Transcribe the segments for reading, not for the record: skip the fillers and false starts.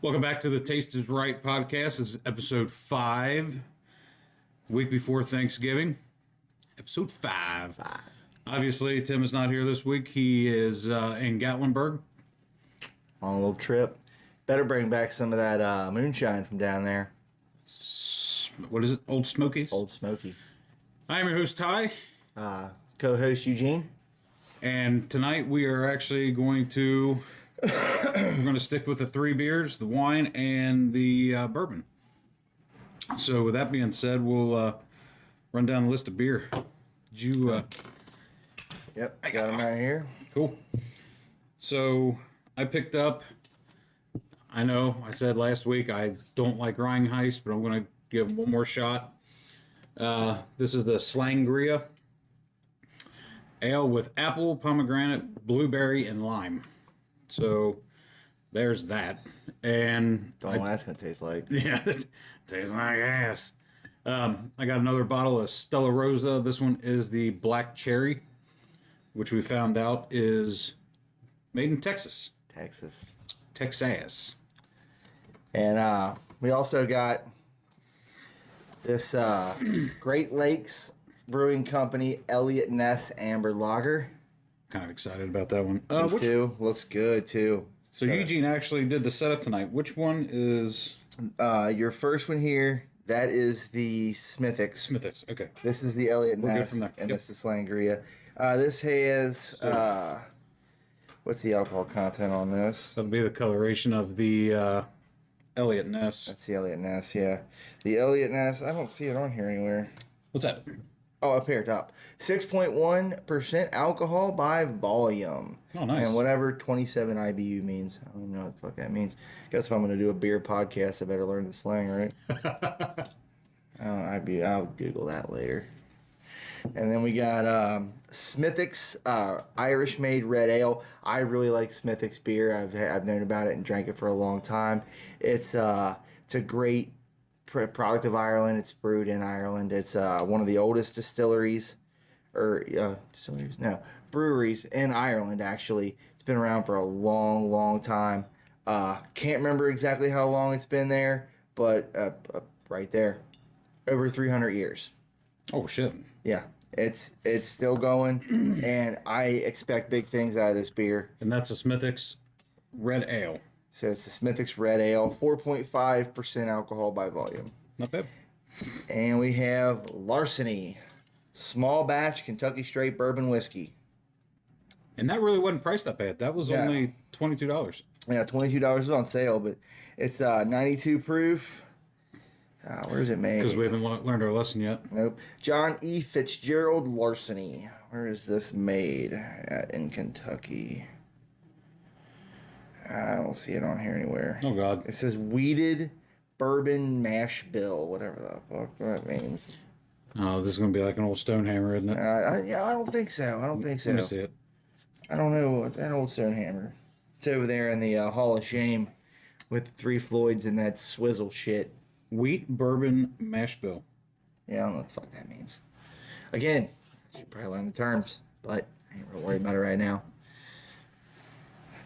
Welcome back to the Taste is Right podcast. This is episode 5, week before Thanksgiving. Episode 5. Obviously, Tim is not here this week. He is in Gatlinburg. On a little trip. Better bring back some of that moonshine from down there. What is it? Old Smokies? Old Smoky. I am your host, Ty. Co-host Eugene. And tonight we are actually going to... we're going to stick with the 3 beers, the wine, and the bourbon. So with that being said, we'll run down the list of beer. Did you... Yep, I got them right here. Cool. So I picked up... I know I said last week I don't like Rhinegeist, but I'm going to give one more shot. This is the Slangria Ale with apple, pomegranate, blueberry, and lime. So there's that. And Don't know what that's going to taste like. yeah, it tastes like ass. I got another bottle of Stella Rosa. This one is the black cherry, which we found out is made in Texas. Texas. And we also got this Great Lakes Brewing Company Elliot Ness Amber Lager. Kind of excited about that one. Me too. Looks good too. So Eugene actually did the setup tonight. Which one is... your first one here, that is the Smithfix. Smithfix, okay. This is the Elliot We're Ness, good from there. and Yep. this is Slangria. This has... what's the alcohol content on this? That'll be the coloration of the Elliot Ness. That's the Elliot Ness, yeah. The Elliot Ness, I don't see it on here anywhere. What's that? Oh, up here, top. 6.1% alcohol by volume. Oh, nice. And whatever 27 IBU means. I don't even know what the fuck that means. Guess if I'm going to do a beer podcast, I better learn the slang, right? I'll Google that later. And then we got Smithfix Irish-made Red Ale. I really like Smithfix beer. I've known about it and drank it for a long time. It's a great product of Ireland. It's brewed in Ireland. It's one of the oldest breweries in Ireland, actually. It's been around for a long, long time. Can't remember exactly how long it's been there, but right there, over 300 years. Oh, shit. Yeah, it's still going, and I expect big things out of this beer. And that's a Smithfix Red Ale. So it's the Smithfix Red Ale, 4.5% alcohol by volume. Not bad. And we have Larceny, small batch Kentucky straight bourbon whiskey. And that really wasn't priced that bad. That was only $22. Yeah, $22 is on sale, but it's 92 proof. Where is it made? Because we haven't learned our lesson yet. Nope. John E. Fitzgerald Larceny. Where is this made? In Kentucky. I don't see it on here anywhere. Oh, God. It says Weeded Bourbon Mash Bill, whatever the fuck that means. Oh, this is going to be like an old Stonehammer, isn't it? I don't think so. Let me see it. I don't know. It's an old Stonehammer. It's over there in the Hall of Shame with the 3 Floyds and that swizzle shit. Wheat Bourbon Mash Bill. Yeah, I don't know what the fuck that means. Again, should probably learn the terms, but I ain't real worried about it right now.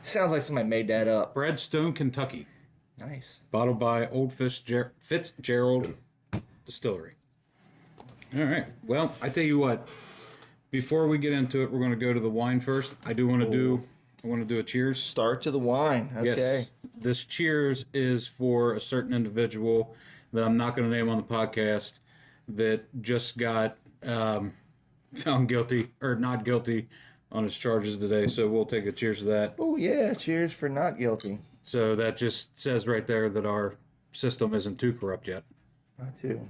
Sounds like somebody made that up. Bradstone, Kentucky. Nice. Bottled by Old Fitzgerald Distillery. All right. Well, I tell you what. Before we get into it, we're going to go to the wine first. I want to do a cheers. Start to the wine. Okay. Yes. This cheers is for a certain individual that I'm not going to name on the podcast that just got found guilty or not guilty on his charges today. So we'll take a cheers to that. Oh, yeah. Cheers for not guilty. So that just says right there that our system isn't too corrupt yet. Not too.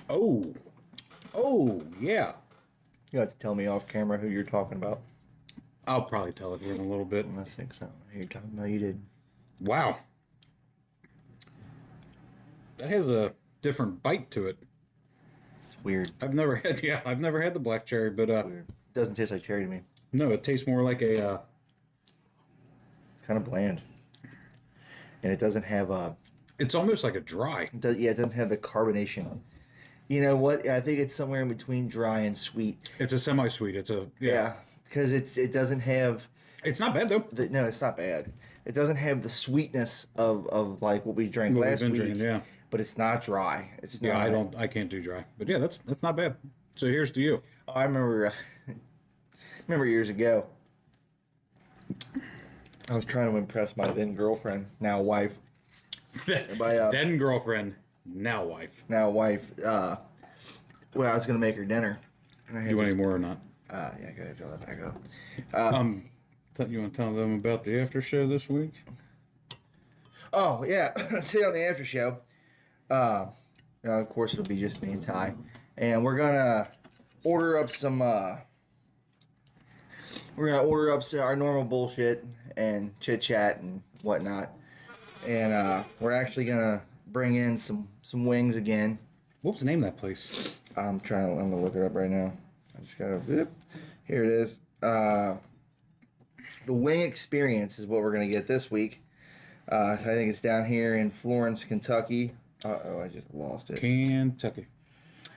Oh, yeah. You have to tell me off camera who you're talking about. I'll probably tell it in a little bit. I think so. Who you're talking about? You did. Wow. That has a different bite to it. It's weird. I've never had the black cherry, but Weird. Doesn't taste like cherry to me. no, it tastes more like a It's kind of bland. And it doesn't have it's almost like a dry. it doesn't have the carbonation. You know what? I think it's somewhere in between dry and sweet. It's a semi-sweet. It's a Yeah, because it doesn't have It's not bad though. No, it's not bad. It doesn't have the sweetness of like what we drank What we've last been week. drinking, yeah. But it's not dry. It's not. Yeah, I can't do dry. But yeah, that's not bad. So here's to you. Oh, I remember. Remember years ago. I was trying to impress my then girlfriend, now wife. Then girlfriend, now wife. Now wife. Well, I was gonna make her dinner. And I had Do you want any more or not? Yeah, go ahead, fill that back up. You want to tell them about the after show this week? Oh yeah, today on the after show. Of course, it'll be just me and Ty, and we're gonna order up some. We're gonna order up our normal bullshit and chit chat and whatnot, and we're actually gonna bring in some wings again. What was the name of that place? I'm gonna look it up right now. I just gotta. Here it is. The Wing Experience is what we're gonna get this week. I think it's down here in Florence, Kentucky. Uh-oh, I just lost it. Kentucky.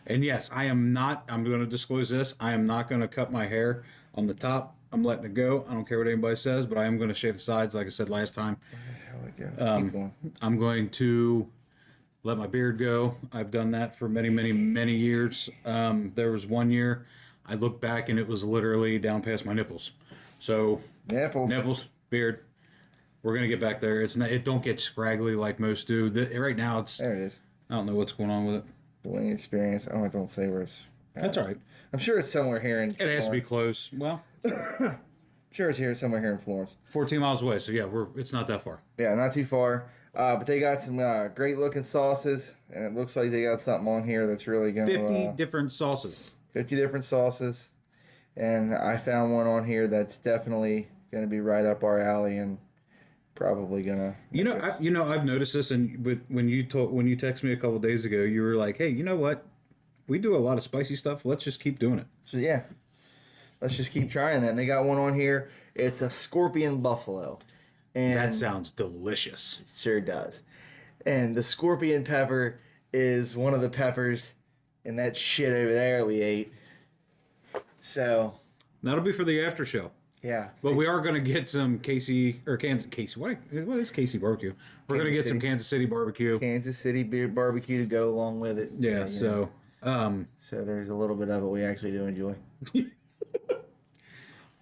And yes, I'm going to disclose this. I am not going to cut my hair on the top. I'm letting it go. I don't care what anybody says, but I am going to shave the sides, like I said last time. Where the hell Keep going. I'm going to let my beard go. I've done that for many, many, many years. There was one year I looked back and it was literally down past my nipples. So nipples, beard. We're gonna get back there. It don't get scraggly like most do. Right now there it is. I don't know what's going on with it. The Wing Experience. Oh, I don't say where it's. That's all right. I'm sure it's somewhere here in. It has to be close. Well, I'm sure it's somewhere here in Florence. 14 miles away. So yeah, it's not that far. Yeah, not too far. But they got some great looking sauces, and it looks like they got something on here that's really gonna. 50 different sauces. 50 different sauces, and I found one on here that's definitely gonna be right up our alley and. Probably gonna. I've noticed this, and when you texted me a couple days ago, you were like, "Hey, you know what? We do a lot of spicy stuff. Let's just keep doing it." So yeah, let's just keep trying that. And they got one on here. It's a scorpion buffalo, and that sounds delicious. It sure does. And the scorpion pepper is one of the peppers in that shit over there we ate. So that'll be for the after show. Yeah. But we are going to get some Casey. What is Casey barbecue? We're going to get some Kansas City barbecue. Kansas City beer barbecue to go along with it. Yeah, so there's a little bit of it we actually do enjoy.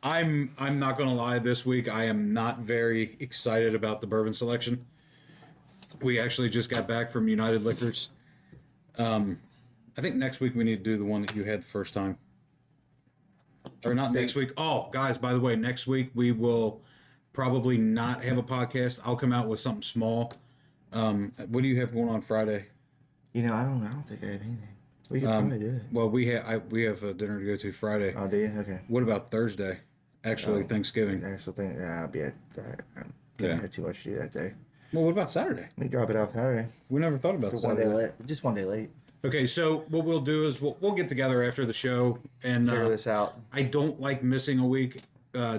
I'm not going to lie, this week I am not very excited about the bourbon selection. We actually just got back from United Liquors. I think next week we need to do the one that you had the first time. Or not next week. Oh, guys, by the way, next week we will probably not have a podcast. I'll come out with something small. What do you have going on Friday? I don't think I have anything. We could probably do it. Well, we have a dinner to go to Friday. Oh, do you? Okay. What about Thursday? Actually, Thanksgiving. I'll be I'm gonna have too much to do that day. Well, what about Saturday? We drop it out Saturday. We never thought about Saturday. Just one day late. Okay, so what we'll do is we'll get together after the show and figure this out. I don't like missing a week,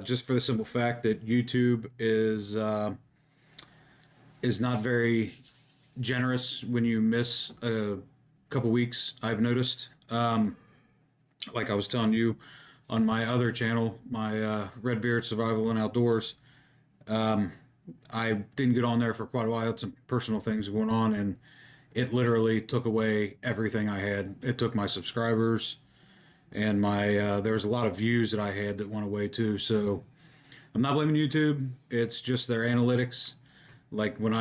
just for the simple fact that YouTube is not very generous when you miss a couple weeks. I've noticed, like I was telling you on my other channel, my Red Beard Survival and Outdoors. I didn't get on there for quite a while. I had some personal things going on, and it literally took away everything I had. It took my subscribers and my there was a lot of views that I had that went away too. So I'm not blaming YouTube. It's just their analytics. Like when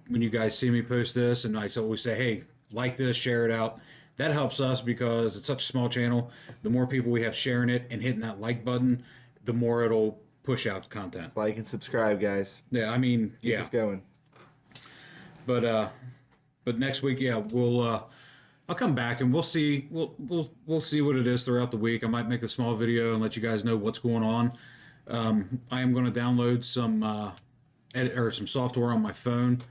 you guys see me post this, and I always say, hey, like this, share it out. That helps us because it's such a small channel. The more people we have sharing it and hitting that like button, the more it'll push out content. Like and subscribe, guys. Yeah, I mean, Keep us going. But next week, yeah, I'll come back and we'll see. We'll see what it is throughout the week. I might make a small video and let you guys know what's going on. I am going to download some some software on my phone.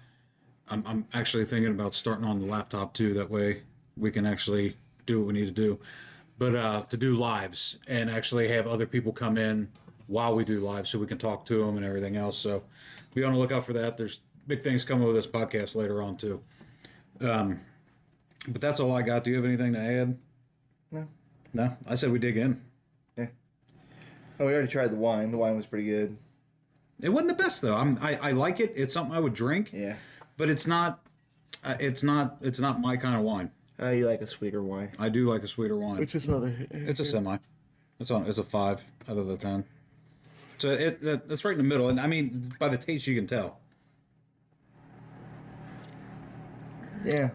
I'm actually thinking about starting on the laptop too. That way we can actually do what we need to do. But to do lives and actually have other people come in while we do live so we can talk to them and everything else. So be on the lookout for that. There's big things coming with this podcast later on too. But that's all I got. Do you have anything to add? No. I said we dig in. Yeah. Oh, we already tried the wine. The wine was pretty good. It wasn't the best though. I like it. It's something I would drink. Yeah. But it's not. It's not my kind of wine. You like a sweeter wine? I do like a sweeter wine. Which is another. It's a semi. It's a 5 out of the 10. So that's right in the middle, and I mean by the taste you can tell. Yeah,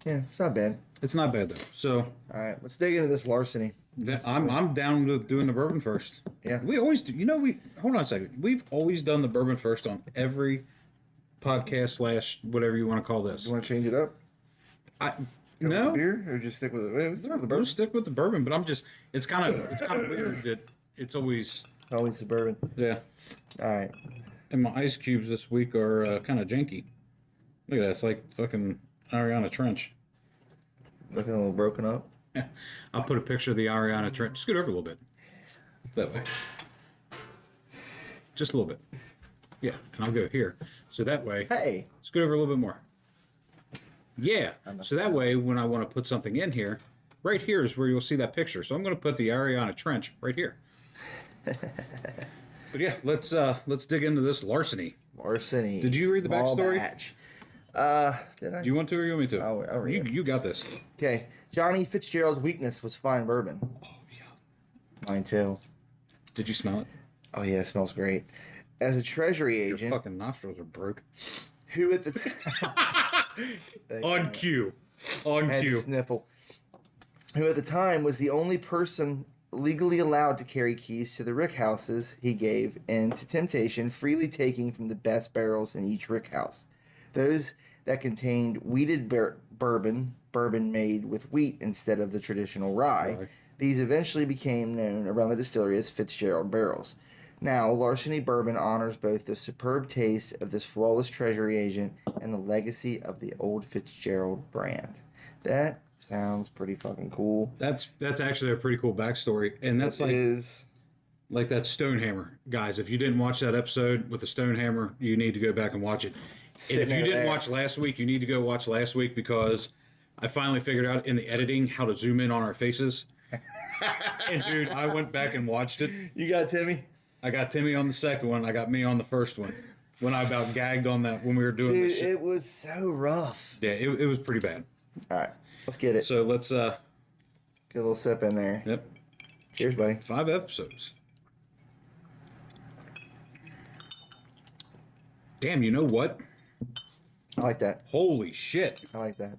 it's not bad. It's not bad though. So All right, let's dig into this larceny. I'm down with doing the bourbon first. Yeah. We always do. You know, we hold on a second. We've always done the bourbon first on every podcast / whatever you want to call this. You want to change it up? No. Beer or just stick with it? Let's start with the We'll bourbon. stick with the bourbon, but I'm just it's kind of weird that it's always Always the bourbon. yeah. All right. And my ice cubes this week are kind of janky. Look at that. It's like fucking Ariana Trench. Looking a little broken up. I'll put a picture of the Ariana Trench. Scoot over a little bit. That way. Just a little bit. Yeah. And I'll go here. So that way. Hey. Scoot over a little bit more. Yeah. So that way, when I want to put something in here, right here is where you'll see that picture. So I'm going to put the Ariana Trench right here. But yeah, let's dig into this larceny. Larceny. Did you read the Small backstory? Batch. Did I? Do you want to or you want me to? I'll read it. You got this. Okay. Johnny Fitzgerald's weakness was fine bourbon. Oh yeah. Mine too. Did you smell it? Oh yeah, it smells great. As a treasury Your agent, fucking nostrils are broke. who at the time On cue. On had to cue. sniffle, who at the time was the only person legally allowed to carry keys to the rick houses he gave in to temptation, freely taking from the best barrels in each rick house. Those that contained wheated bourbon made with wheat instead of the traditional rye. Right. These eventually became known around the distillery as Fitzgerald barrels. Now, Larceny Bourbon honors both the superb taste of this flawless treasury agent and the legacy of the old Fitzgerald brand. That sounds pretty fucking cool. That's actually a pretty cool backstory, and that's like that Stonehammer, guys. If you didn't watch that episode with the Stonehammer, you need to go back and watch it. And if you didn't watch last week, you need to go watch last week because I finally figured out in the editing how to zoom in on our faces. And dude, I went back and watched it. You got Timmy? I got Timmy on the second one. I got me on the first one. When I about gagged on that when we were doing Dude, this shit. it was so rough. Yeah, it was pretty bad. All right, let's get it. So let's Get a little sip in there. yep. Cheers, buddy. 5 episodes. Damn, you know what? I like that. Holy shit. I like that.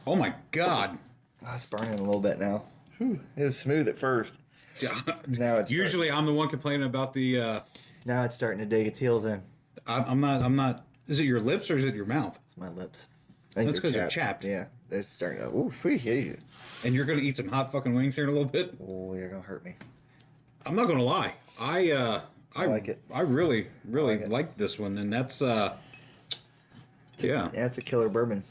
Oh my god. Oh, it's burning a little bit now. Whew. It was smooth at first. Now it's Usually I'm the one complaining about the now it's starting to dig its heels in. I'm not is it your lips or is it your mouth? It's my lips. I think That's they're 'cause they're chapped. Yeah, they're starting to. Ooh, yeah. And you're gonna eat some hot fucking wings here in a little bit? Oh, you're gonna hurt me. I'm not gonna lie. I like it. I really like it. like this one, and that's yeah. Yeah, it's a killer bourbon.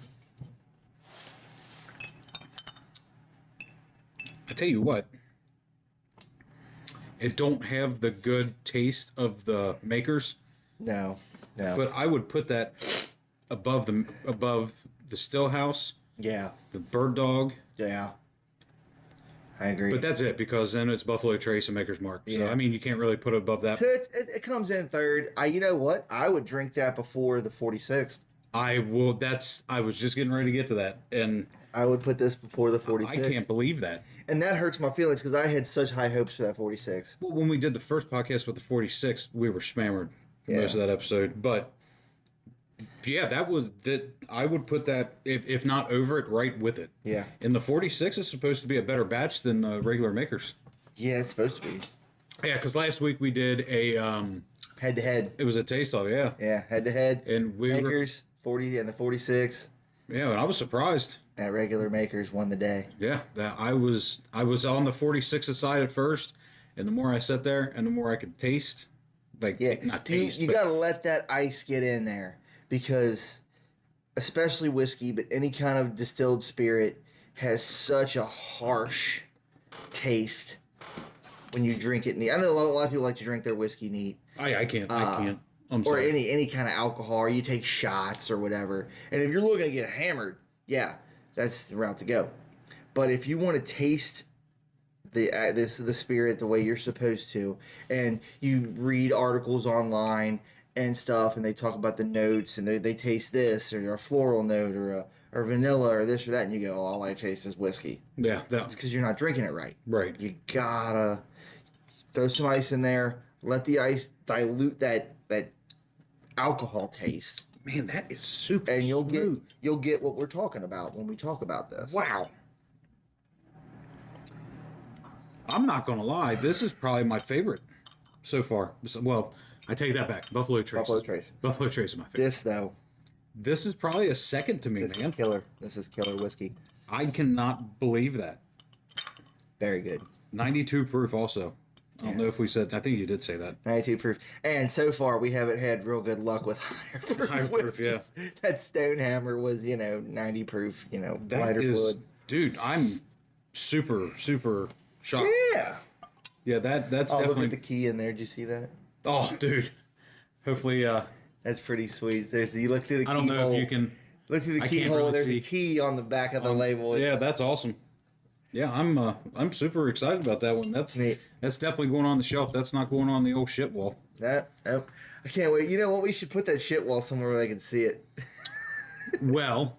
I tell you what, it don't have the good taste of the makers, No. but I would put that above the Stillhouse, Yeah. the Bird Dog. Yeah. I agree. But that's it because then it's Buffalo Trace and Maker's Mark. So Yeah. I mean, you can't really put it above that. So it comes in third. You know what? I would drink that before the 46. I will. I was just getting ready to get to that, and I would put this before the 46. I can't believe that. And that hurts my feelings because I had such high hopes for that 46. Well, when we did the first podcast with the 46, we were spammered for most of that episode. But yeah, I would put that if not over it, right with it. Yeah. And the 46 is supposed to be a better batch than the regular makers. Yeah, it's supposed to be. Yeah, because last week we did a Head to head. it was a taste of Yeah, head to head. and we were Makers, 40 and the 46. and I was surprised. At regular Makers won the day. Yeah, that I was on the 46 side at first, and the more I sat there and the more I could taste, like Yeah, not taste, you but got to let that ice get in there because, especially whiskey, but any kind of distilled spirit has such a harsh taste when you drink it neat. I know a lot of people like to drink their whiskey neat, I can't. I'm or sorry. any kind of alcohol, or you take shots or whatever. And if you're looking to get hammered, yeah, that's the route to go. But if you want to taste the spirit the way you're supposed to, and you read articles online and stuff, and they talk about the notes, and they taste this or a floral note or vanilla or this or that, and you go, oh, all I taste is whiskey. Yeah, That's because you're not drinking it right. right. You gotta throw some ice in there, let the ice dilute that alcohol taste, Man, that is super and smooth. you'll get what we're talking about when we talk about this. Wow. I'm not gonna lie. This is probably my favorite so far. Well, I take that back. Buffalo Trace. Buffalo Trace. Buffalo Trace is my favorite. This though, This is probably a second to me, this man. is killer. This is killer whiskey. I cannot believe that. Very good. 92 proof also. I don't know if we said, I think you did say that. 92 proof. And so far, we haven't had real good luck with higher proof Higher proof, whiskeys. That Stonehammer was, 90 proof, That lighter is, fluid. dude, I'm super shocked. Yeah. Yeah, that's Oh, definitely. look at the key in there. Did you see that? Oh, dude. Hopefully, That's pretty sweet. You look through the I don't know keyhole. if you can. Look through the I can't keyhole. really There's see. a key on the back of the label. Yeah, that's awesome. Yeah, I'm super excited about that one. That's Neat. That's definitely going on the shelf. That's not going on the old shit wall. I can't wait. You know what? We should put that shit wall somewhere where they can see it. Well,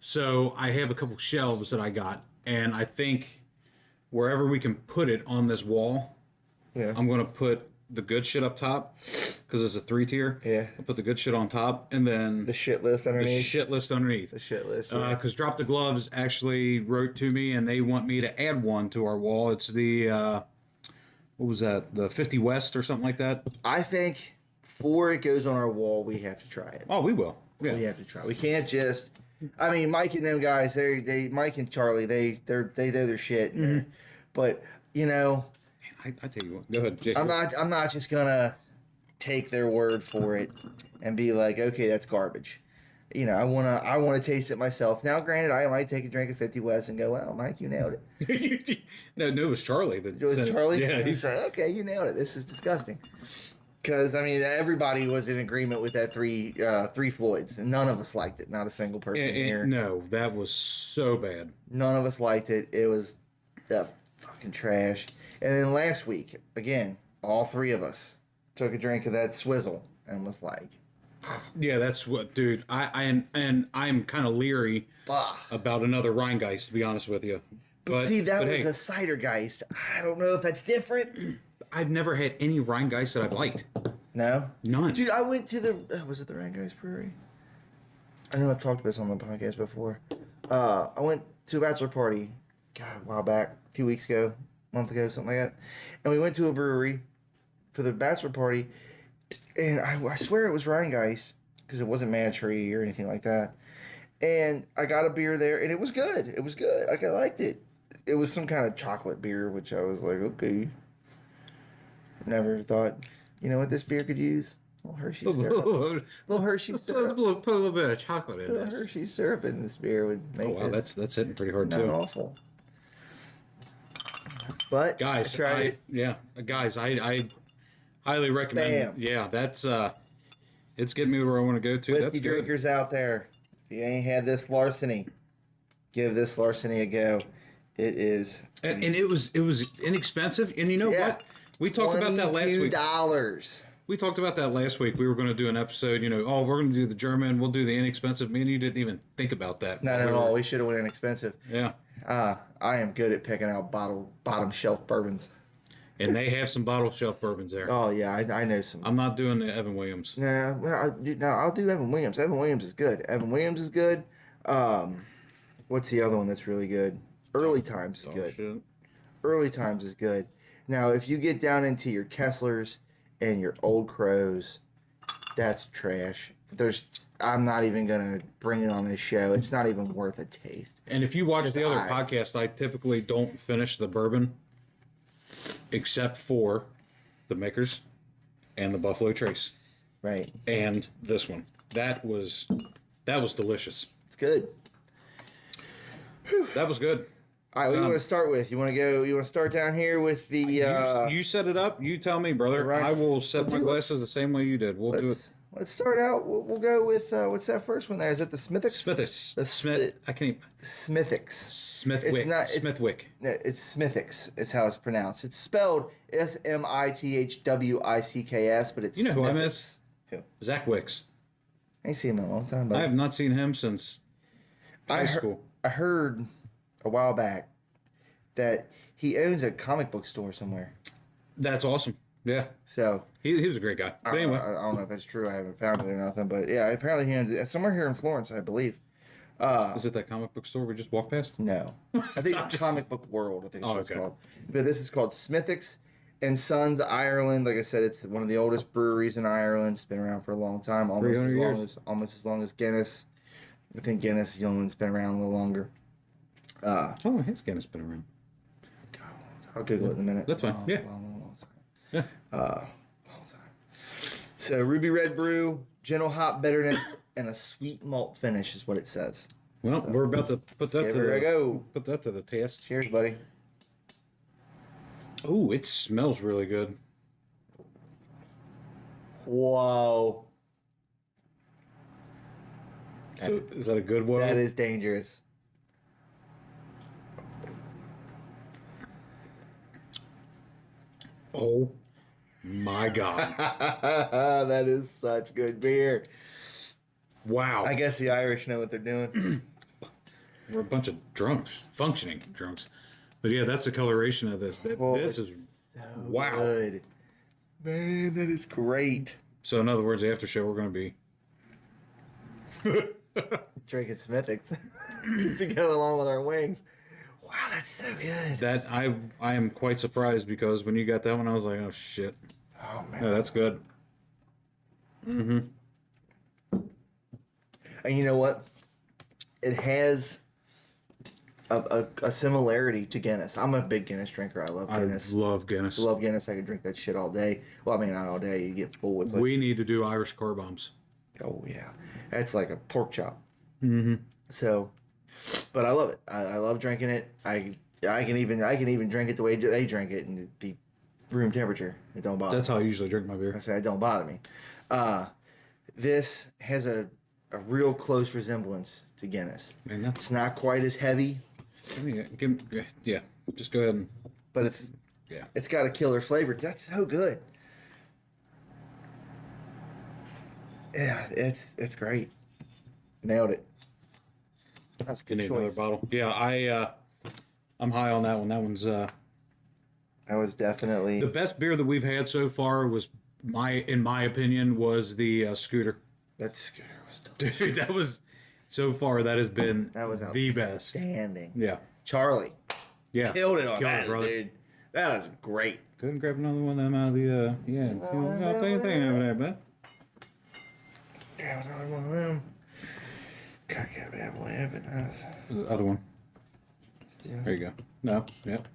so I have a couple shelves that I got, and I think wherever we can put it on this wall, Yeah. I'm going to put the good shit up top because it's a 3-tier. Yeah. I'll put the good shit on top, and then The shit list the underneath. shit list underneath. The shit list. Yeah. Because Drop the Gloves actually wrote to me, and they want me to add one to our wall. It's the what was that? The 50 West or something like that. I think before it goes on our wall, we have to try it. Oh, we will. We Yeah. have to try. We can't just. I mean, Mike and them guys, Mike and Charlie, they know their shit. Mm-hmm. But I tell you what. Go ahead, Jake. I'm not just gonna take their word for it and be like, okay, that's garbage. I wanna taste it myself. Now, granted, I might take a drink of 50 West and go, well, Mike, you nailed it. no, it was Charlie. That It was said it. Charlie. Yeah, He's like, okay, you nailed it. This is disgusting. Because everybody was in agreement with that three Floyds, and none of us liked it. Not a single person here. No, that was so bad. None of us liked it. It was fucking trash. And then last week, again, all three of us took a drink of that swizzle and was like, Yeah, that's what, dude. I'm kind of leery bah. about another Rhinegeist, to be honest with you. But see, that was hey, a cider geist. I don't know if that's different. I've never had any Rhinegeist that I've liked. No? None. Dude, I went to was it the Rhinegeist Brewery? I know I've talked about this on the podcast before. I went to a bachelor party, God, a while back, a few weeks ago, a month ago, something like that. And we went to a brewery for the bachelor party, and I swear it was Rhinegeist, because it wasn't Mad Tree or anything like that. And I got a beer there, and it was good. It was good. Like, I liked it. It was some kind of chocolate beer, which I was like, okay. Never thought, you know what this beer could use? A little Hershey syrup. Little Hershey syrup. Put a little bit of chocolate in A little this. Hershey syrup in this beer would make Oh wow, this that's hitting pretty hard not too. awful. But Guys, I tried it. I highly recommend. Bam. Yeah, that's it's getting me where I want to go to. Whiskey That's good. drinkers out there, if you ain't had this Larceny, give this Larceny a go. It is And it was inexpensive. And you know Yeah. what? We talked about that last week. $22. We talked about that last week. We were going to do an episode. Oh, we're going to do the German. We'll do the inexpensive. Me and you didn't even think about that. Not at all. We should have went inexpensive. Yeah. I am good at picking out bottom shelf bourbons. And they have some bottle shelf bourbons there. Oh yeah, I know some. I'm not doing the Evan Williams. Nah, well, I'll do Evan Williams. Evan Williams is good. Evan Williams is good. What's the other one that's really good? Early Times is Oh, good. shit. Early Times is good. Now, if you get down into your Kesslers and your Old Crows, that's trash. I'm not even gonna bring it on this show. It's not even worth a taste. And if you watch the other I- podcast, I typically don't finish the bourbon except for the Makers and the Buffalo Trace Right? and this one. That was delicious. It's good. That was good. All right, what do you want to start with? You want to go? You want to start down here with the? You set it up. You tell me, brother. Right. I will set my do it. glasses the same way you did. We'll do it. let's start out. We'll go with what's that first one there? Is it the Smithfix? Smithix. The Smith. I can't even. Smithfix. Smithwick. It's not. Smithwick. No, it's Smithfix. It's how it's pronounced. It's spelled Smithwicks, but it's. You know who I Smithfix. miss? Who? Zach Wicks. I ain't seen him in a long time. But I have not seen him since high school. I heard a while back that he owns a comic book store somewhere. That's awesome. Yeah. So He was a great guy. But anyway. I don't know if that's true. I haven't found it or nothing, but yeah, apparently he owns it somewhere here in Florence, I believe. Is it that comic book store we just walked past? No, I think it's Comic Book World. I think is what it's okay. called. But this is called Smithfix and Sons, Ireland. Like I said, it's one of the oldest breweries in Ireland. It's been around for a long time, almost as long as Guinness. I think Guinness is the only one that's been around a little longer. How long has Guinness been around? I'll Google it in a minute. That's fine. Yeah. Long time. Yeah. Long time. So Ruby Red Brew, gentle hop bitterness, and a sweet malt finish is what it says. Well, we're about to put that put that to the test. Cheers, buddy. Oh, it smells really good. Whoa. So, is that a good one? That is dangerous. Oh my God. That is such good beer. Wow. I guess the Irish know what they're doing. We're a bunch of drunks, functioning drunks. But yeah, that's the coloration of this. This is wow. Good. Man, that is great. So in other words, the after show we're going to be Drinking Smithfix to go along with our wings. Wow, that's so good. that I am quite surprised because when you got that one, I was like, oh shit. Oh man. Yeah, that's good. Mm-hmm. And you know what? It has a similarity to Guinness. I'm a big Guinness drinker. I love Guinness. I love Guinness. I love Guinness. I could drink that shit all day. Well, I mean, not all day. You get full. It's like, We need to do Irish car bombs. oh yeah, that's like a pork chop. Mm-hmm. So, but I love it. I love drinking it. I can even drink it the way they drink it and it'd be room temperature. It don't bother. That's how I usually drink my beer. I say it don't bother me. This has a real close resemblance to Guinness. Man, that's It's not quite as heavy, yeah. Just go ahead and but it's yeah. got a killer flavor. That's so good. Yeah, it's great. Nailed it. That's a good Need another choice. bottle. Yeah, I'm high on that one. That one's That was definitely the best beer that we've had so far. Was in my opinion, was the Scooter. that scooter was delicious. Dude, that was so far that has been That was the best. outstanding. Yeah, Charlie yeah. killed it on Killed it, that, brother. dude. That was great. Go ahead and grab another one of them out of the yeah. I'll take your thing over there, bud. Yeah, another one of them. God, can't believe it. The other one. Yeah. There you go. No, yep.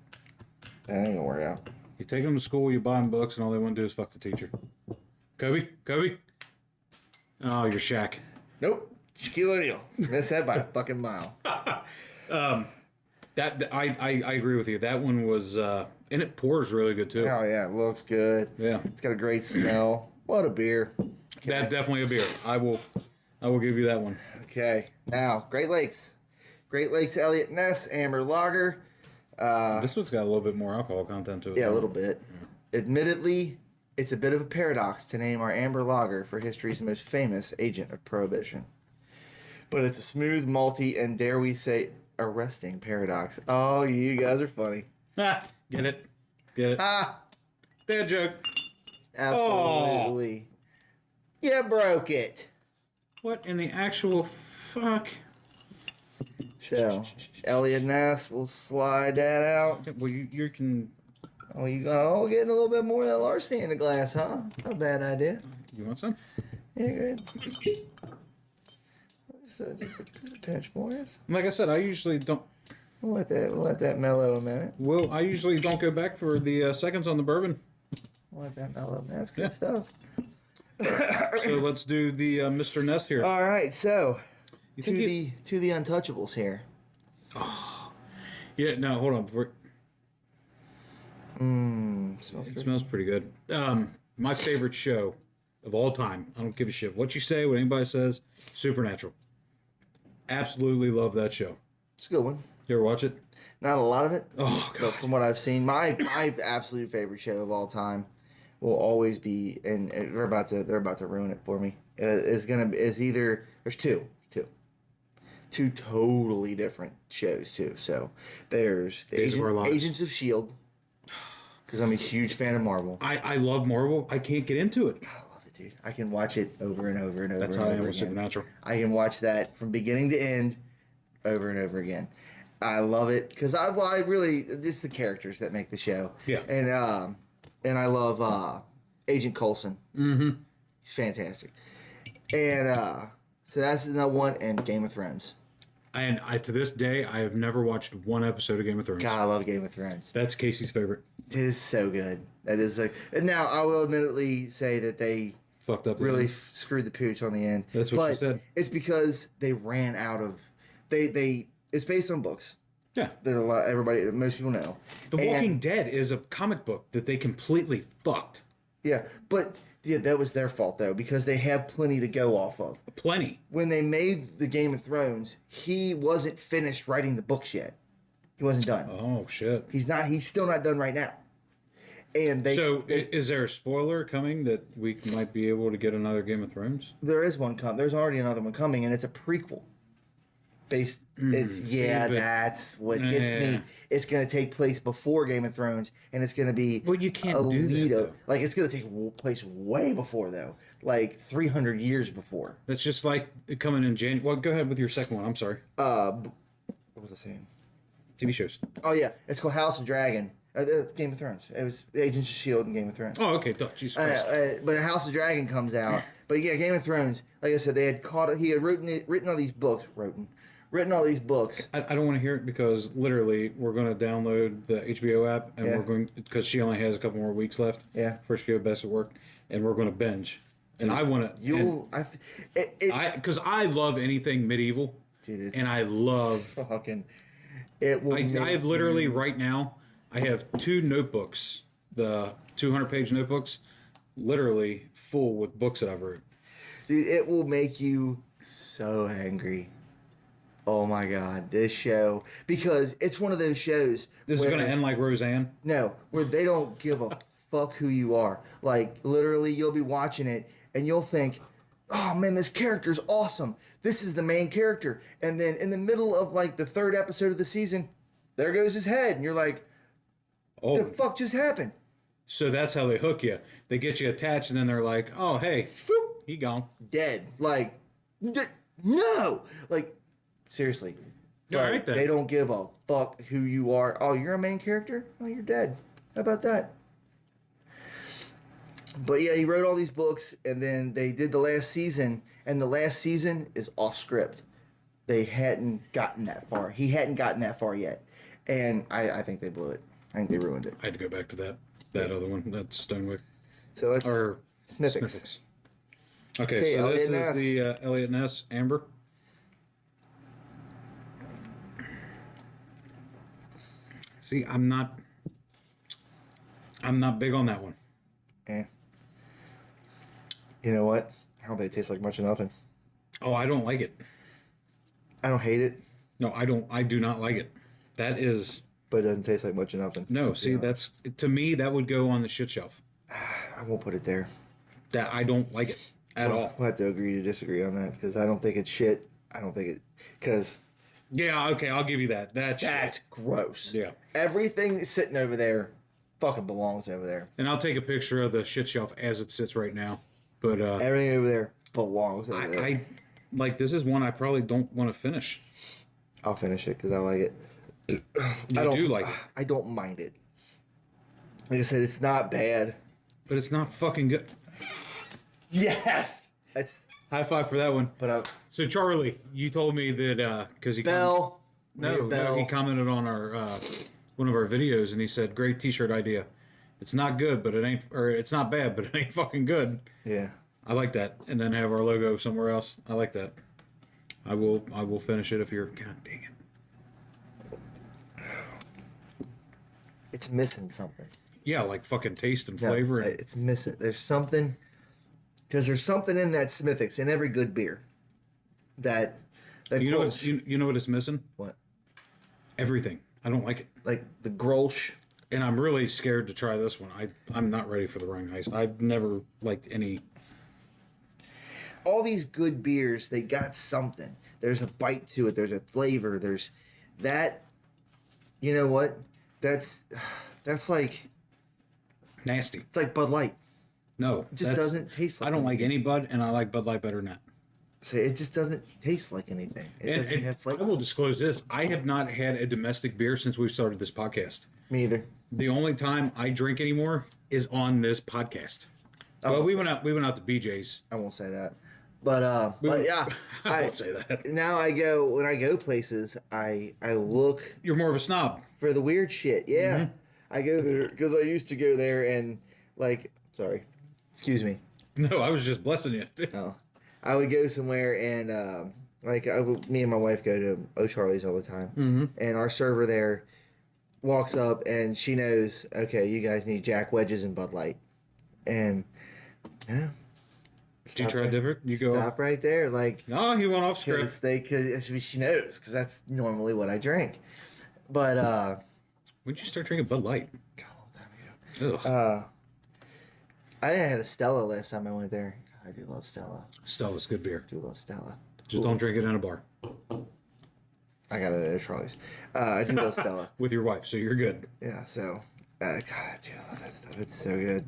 That ain't gonna work out. You take them to school, you buy them books, and all they want to do is fuck the teacher. Kobe. Oh, you're Shaq. Nope. Shaquille O'Neal. Missed that by a fucking mile. That I agree with you. That one was and it pours really good too. Oh yeah, it looks good. Yeah, It's got a great smell. What a beer. that definitely a beer. I will give you that one. Okay, now Great Lakes Elliott Ness Amber Lager. This one's got a little bit more alcohol content to it. Yeah, a little bit. Admittedly, it's a bit of a paradox to name our Amber Lager for history's most famous agent of Prohibition. But it's a smooth, malty, and dare we say, arresting paradox. Oh, you guys are funny. Ah, get it? Ah, Dad joke. absolutely. You broke it. What in the actual fuck? So, Elliott Ness will slide that out. Well, you can. Oh, you go getting a little bit more of that Larceny in the glass, huh? It's not a bad idea. You want some? Yeah, good. Just a pinch, boys. Like I said, I usually don't. We'll let that mellow a minute. Well, I usually don't go back for the seconds on the bourbon. We'll let that mellow. That's good Yeah. stuff. So let's do the Mr. Ness here. All right, so You to think the untouchables here. Yeah, no, hold on. Smells It good. smells pretty good. My favorite show of all time. I don't give a shit what you say, what anybody says. Supernatural. Absolutely love that show. It's a good one. You ever watch it? Not a lot of it. Oh But god. from what I've seen, my absolute favorite show of all time will always be, and they're about to ruin it for me. Is either there's two totally different shows too. So there's the Days of Our Lives. Agents of Shield, because I'm a huge fan of Marvel. I love Marvel. I can't get into it. I love it, dude. I can watch it over and over and over. That's and how I over am with again. Supernatural. I can watch that from beginning to end, over and over again. I love it because I really, it's the characters that make the show. Yeah. And I love Agent Coulson. Mm-hmm. He's fantastic. And so that's another one. And Game of Thrones. And to this day, I have never watched one episode of Game of Thrones. God, I love Game of Thrones. That's Casey's favorite. It is so good. That is like. And now I will admittedly say that they Fucked up. really screwed the pooch on the end. That's what but she said. It's because they ran out of. They it's based on books Yeah. that most people know. The Walking Dead is a comic book that they completely fucked. Yeah, but yeah, that was their fault though, because they have plenty to go off of. Plenty. When they made the Game of Thrones, he wasn't finished writing the books yet. He wasn't done. Oh shit. He's not. He's still not done right now. And Is there a spoiler coming that we might be able to get another Game of Thrones? there is one There's already another one coming, and it's a prequel. That's what gets me. It's going to take place before Game of Thrones, and it's going to be Well, you can't do that, though. Like, it's going to take place way before, though. Like, 300 years before. That's just like coming in January. Well, go ahead with your second one. I'm sorry. What was I saying? TV shows. Oh, yeah. It's called House of Dragon. Game of Thrones. It was Agents of S.H.I.E.L.D. and Game of Thrones. Oh, okay. Jesus Christ. But House of Dragon comes out. But yeah, Game of Thrones, like I said, they had caught it. He had written all these books. Written all these books. I don't want to hear it because literally we're going to download the HBO app and we're going, because she only has a couple more weeks left. Yeah. Before she goes back to work, and we're going to binge. And I want to. Because I love anything medieval. Dude, and I love. Fucking. It will. I have literally right now. I have 2 notebooks, the 200-page notebooks, literally full with books that I've wrote. Dude, it will make you so angry. Oh my God, this show, because it's one of those shows. This is going to end like Roseanne. No, where they don't give a fuck who you are. Like, literally, you'll be watching it and you'll think, oh man, this character's awesome. This is the main character. And then in the middle of like the 3rd episode of the season, there goes his head. And you're like, Oh, the fuck just happened? so that's how they hook you. They get you attached, and then they're like, "Oh, hey, whoop, he gone." Dead. Like, no. Like, seriously. All right, then. They don't give a fuck who you are. Oh, you're a main character? Oh, you're dead. How about that? But yeah, he wrote all these books, and then they did the last season, and the last season is off script. They hadn't gotten that far. He hadn't gotten that far yet. And I think they blew it. I think they ruined it. I had to go back to that other one. That's Stonewick So it's or Smithfix. Smithfix. Okay, Okay, so Elliot this Ness. is the Elliot Ness Amber. See, I'm not big on that one. Eh. You know what? I don't think it tastes like much of nothing. Oh, I don't like it. I don't hate it, No, I don't. I do not like it. That is but it doesn't taste like much of nothing. no. See, that's to me that would go on the shit shelf. I won't put it there. That I don't like it at all. We'll have to agree to disagree on that because I don't think it's shit. I don't think it because Yeah, okay, I'll give you that. That's that's shit. gross. Yeah. Everything sitting over there fucking belongs over there. And I'll take a picture of the shit shelf as it sits right now. But Everything over there belongs over there. I like this is one I probably don't want to finish. I'll finish it because I like it. I do like it, I don't mind it. Like I said, it's not bad. but it's not fucking good. Yes. That's High five for that one. but So Charlie, you told me that because he Bell. no, he commented on our one of our videos and he said great T-shirt idea. It's not good, but it ain't, or it's not bad, but it ain't fucking good. Yeah. I like that, and then have our logo somewhere else. I like that. I will finish it if you're. God dang it. It's missing something. Yeah, like fucking taste and No, flavor. And it's missing. There's something. Because there's something in that Smithfix, in every good beer, that You know Grolsch, you know what it's missing? what? Everything. I don't like it. Like the Grolsch. And I'm really scared to try this one. I'm not ready for the Rhinegeist. I've never liked any. All these good beers, they got something. There's a bite to it. There's a flavor. There's that. You know what? That's like Nasty. it's like Bud Light. No. It just doesn't taste like I don't like anything. any Bud, and I like Bud Light better than that. So it just doesn't taste like anything. It doesn't And have I flavor. will disclose this. I have not had a domestic beer since we've started this podcast. Me either. The only time I drink anymore is on this podcast. Well, we went out to BJ's. I won't say that. But yeah, I won't say that. Now when I go places, I look You're more of a snob. for the weird shit. Yeah. Mm-hmm. I go there because I used to go there and sorry, excuse me. No, I was just blessing you. Oh, I would go somewhere and me and my wife go to O'Charlie's all the time, and our server there walks up and she knows, okay, you guys need Jack Wedges and Bud Light, and yeah. Do you try different? You go. Stop right there, like. No, he went off Because script. she knows, because that's normally what I drink. But When'd you start drinking Bud Light? God, a long time ago. Ugh. I think I had a Stella last time I went there. God, I do love Stella. Stella's good beer. I do love Stella. Just don't drink it in a bar I got it at Charlie's. I do love Stella. with your wife, so you're good. Yeah, so God, I do love that stuff. It's so good.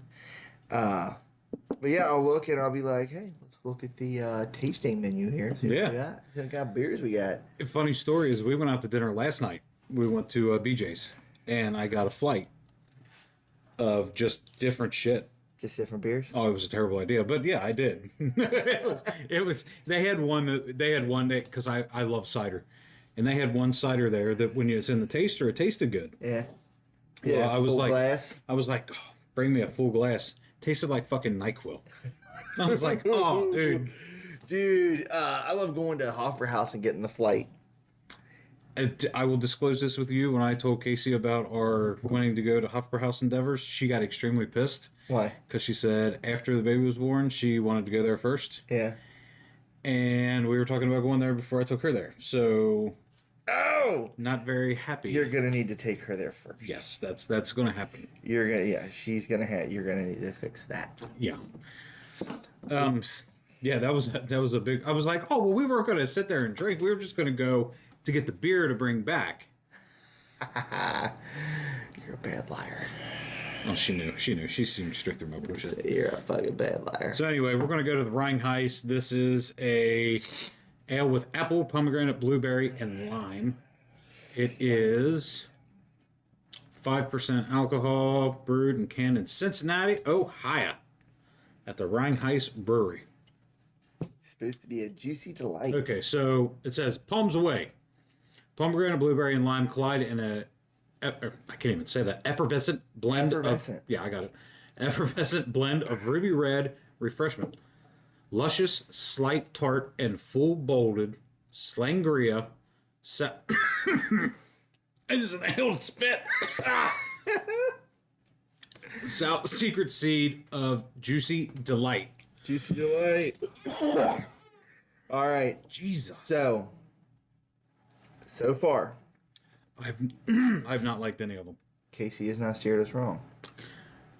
But yeah, I'll look and I'll be like, hey, let's look at the tasting menu here. See what Yeah. we got. See what kind of beers we got. A funny story is we went out to dinner last night. We went to BJ's, and I got a flight of just different shit. Just different beers. Oh, it was a terrible idea, but yeah, I did. it was. They had one that because I love cider, and they had one cider there that when it's in the taster, it tasted good. Yeah. Well, Yeah. I was full like, glass. oh, bring me a full glass. Tasted like fucking NyQuil. I was like, oh, dude. Dude, I love going to Hoffer House and getting the flight. I will disclose this with you. When I told Casey about our wanting to go to Hoffer House endeavors, she got extremely pissed. Why? Because she said after the baby was born, she wanted to go there first. Yeah. And we were talking about going there before I took her there. So, Oh! not very happy. You're gonna need to take her there first. Yes, that's going to happen. You're gonna, yeah, you're gonna need to fix that. Yeah. Yeah, that was a big. I was like, oh well, we weren't going to sit there and drink. We were just going to go to get the beer to bring back. You're a bad liar. Oh, she knew. She seemed strict through my bullshit. You're a fucking bad liar. So anyway, we're going to go to the Rhinegeist. This is a ale with apple, pomegranate, blueberry, and lime. It is 5% alcohol, brewed and canned in Cincinnati, Ohio, at the Rhinegeist Brewery. It's supposed to be a juicy delight. Okay, so it says palms away. Pomegranate, blueberry, and lime collide in a I can't even say that, effervescent blend Effervescent. of, yeah, I got it. Effervescent blend of ruby red refreshment. Luscious, slight tart, and full bolted Slangria. I just inhaled spit. Secret seed of juicy delight. Juicy delight. All right. Jesus. So far, I've not liked any of them. Casey has not steered us wrong.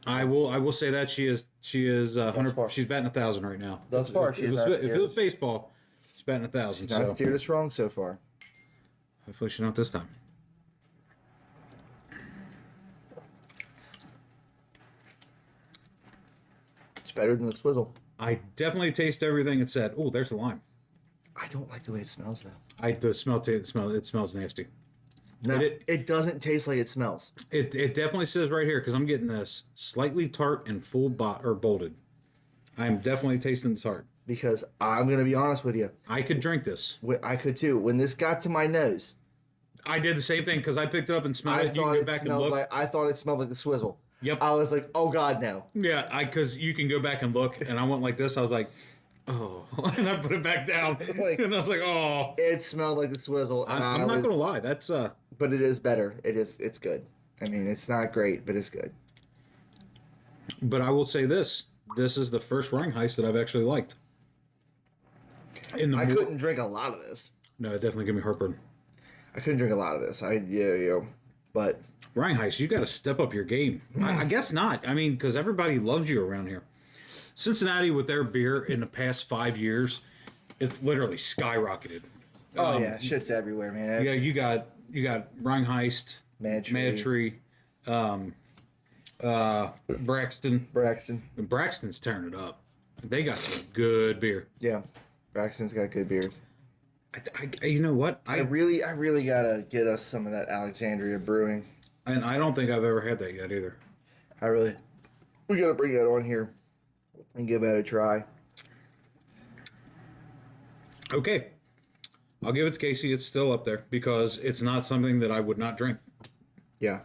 I will say that she is 100. far. She's batting 1,000 right now. Thus far, if she's it was, not if it steered was us. baseball, she's batting 1,000. She's not So steered us wrong so far. hopefully she's not this time. It's better than the swizzle. I definitely taste everything it said. Oh, there's the lime. I don't like the way it smells though. The smell. It smells nasty. No, it doesn't taste like it smells. It definitely says right here because I'm getting this slightly tart and full bolted. I'm definitely tasting the tart. Because I'm gonna be honest with you, I could drink this. I could too. When this got to my nose, I did the same thing because I picked it up and smelled I it. You can thought go it back and smelled look. like it smelled like the swizzle. Yep. I was like, oh god, no. Yeah, because you can go back and look, and I went like this. I was like, oh, and I put it back down, Like- and I was like, oh. It smelled like the swizzle. And I'm not gonna lie, that's But it is better. It's good. I mean, it's not great, but it's good. But I will say this: this is the first Rhinegeist that I've actually liked. I couldn't drink a lot of this. No, it definitely gave me heartburn. I couldn't drink a lot of this. But Rhinegeist, you got to step up your game. I guess not. I mean, because everybody loves you around here. Cincinnati, with their beer in the past 5 years, it's literally skyrocketed. oh yeah, shit's everywhere, man. Yeah, you got Rhinegeist, Mad Tree, Braxton. Braxton. And Braxton's tearing it up. They got some good beer. Yeah, Braxton's got good beers. You know what? I really gotta get us some of that Alexandria Brewing. And I don't think I've ever had that yet either. We gotta bring that on here and give that a try. Okay. I'll give it to Casey. It's still up there because it's not something that I would not drink. Yeah,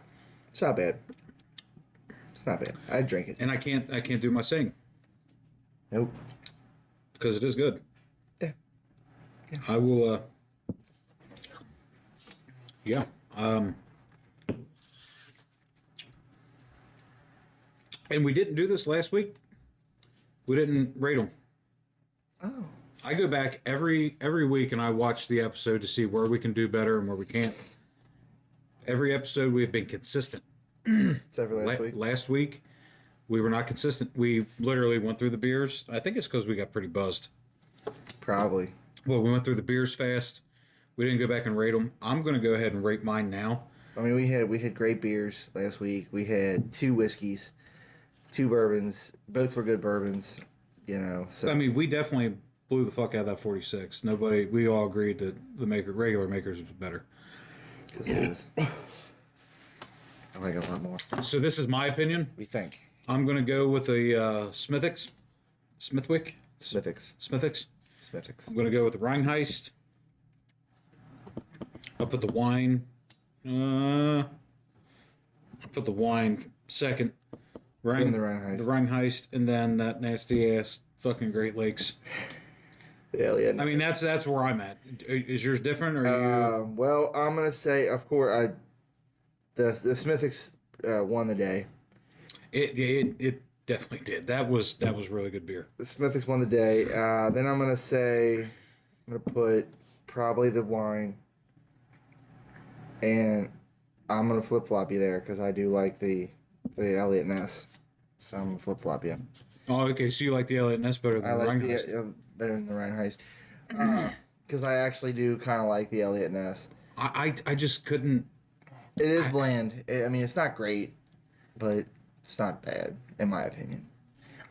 it's not bad. It's not bad. I'd drink it. And I can't do my saying Nope. because it is good. Yeah. I will. Yeah. And we didn't do this last week. We didn't rate them. Oh. I go back every week and I watch the episode to see where we can do better and where we can't. Every episode we have been consistent. Except for last week. Last week we were not consistent. We literally went through the beers. I think it's because we got pretty buzzed. Probably. Well, we went through the beers fast. We didn't go back and rate them. I'm going to go ahead and rate mine now. I mean, we had great beers last week. We had 2 whiskeys, 2 bourbons. Both were good bourbons. So I mean, we definitely blew the fuck out of that 46. We all agreed that the regular makers was better. Because it is. I like it a lot more. So this is my opinion. We think. I'm going to go with a Smithwick. Smithfix. I'm going to go with the Rhinegeist. I'll put the wine. I'll put the wine second. Then the Rhinegeist. The Rhinegeist, and then that nasty ass fucking Great Lakes. Elliot. I mean, that's where I'm at. Is yours different, or you? Well, I'm gonna say, of course, the Smithfix won the day. It definitely did. That was really good beer. The Smithfix won the day. Then I'm gonna put probably the wine, and I'm gonna flip flop you there because I do like the Elliot Ness. So I'm gonna flip flop you. Oh, okay. So you like the Elliott Ness better than I the like Rhinegeist? better than the Rhinegeist. Because I actually do kind of like the Elliot Ness. I just couldn't. It is bland. I mean, it's not great, but it's not bad, in my opinion.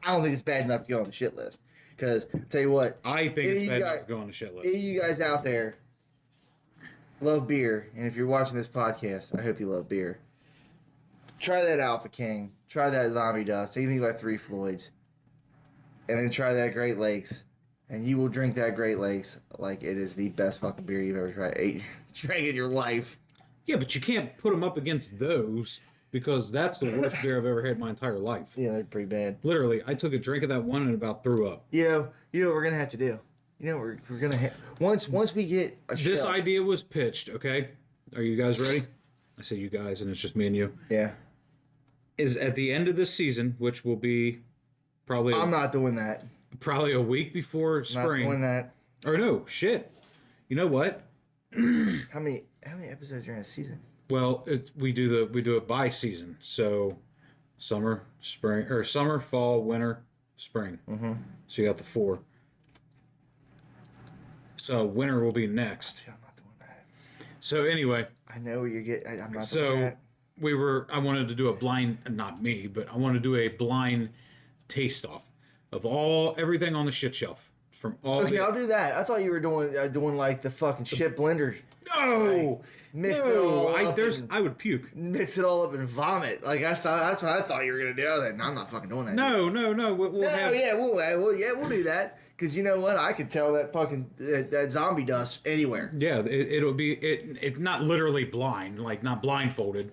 I don't think it's bad enough to go on the shit list. Because, tell you what, I think it's bad enough to go on the shit list. Any of you guys out there love beer, and if you're watching this podcast, I hope you love beer. Try that Alpha King. Try that Zombie Dust. Anything by Three Floyds. And then try that Great Lakes. And you will drink that Great Lakes like it is the best fucking beer you've ever drank in your life. Yeah, but you can't put them up against those because that's the worst beer I've ever had in my entire life. Yeah, they're pretty bad. Literally, I took a drink of that one and about threw up. You know what we're gonna have to do. We're gonna once we get a This shelf. idea was pitched. Okay, are you guys ready? I say you guys, and it's just me and you. Yeah. Is at the end of this season, which will be probably I'm not doing that. Probably a week before spring. Not doing that. Or no, shit. You know what? How many episodes are in a season? Well, we do it by season. So summer, spring, or summer, fall, winter, spring. Mm-hmm. So you got the 4. So winter will be next. I'm not doing that. So anyway, I know where you're getting. I'm not doing so that. I wanted to do a blind, not me, but I wanted to do a blind taste off of everything on the shit shelf from all. Okay, I'll do that. I thought you were doing like the fucking shit blender. No, Mix it all up. I would puke. Mix it all up and vomit. Like that's what I thought you were gonna do. I was like, no, I'm not fucking doing that. No. We'll do that. Because you know what? I could tell that fucking that zombie dust anywhere. Yeah, it'll be it not literally blind, like not blindfolded,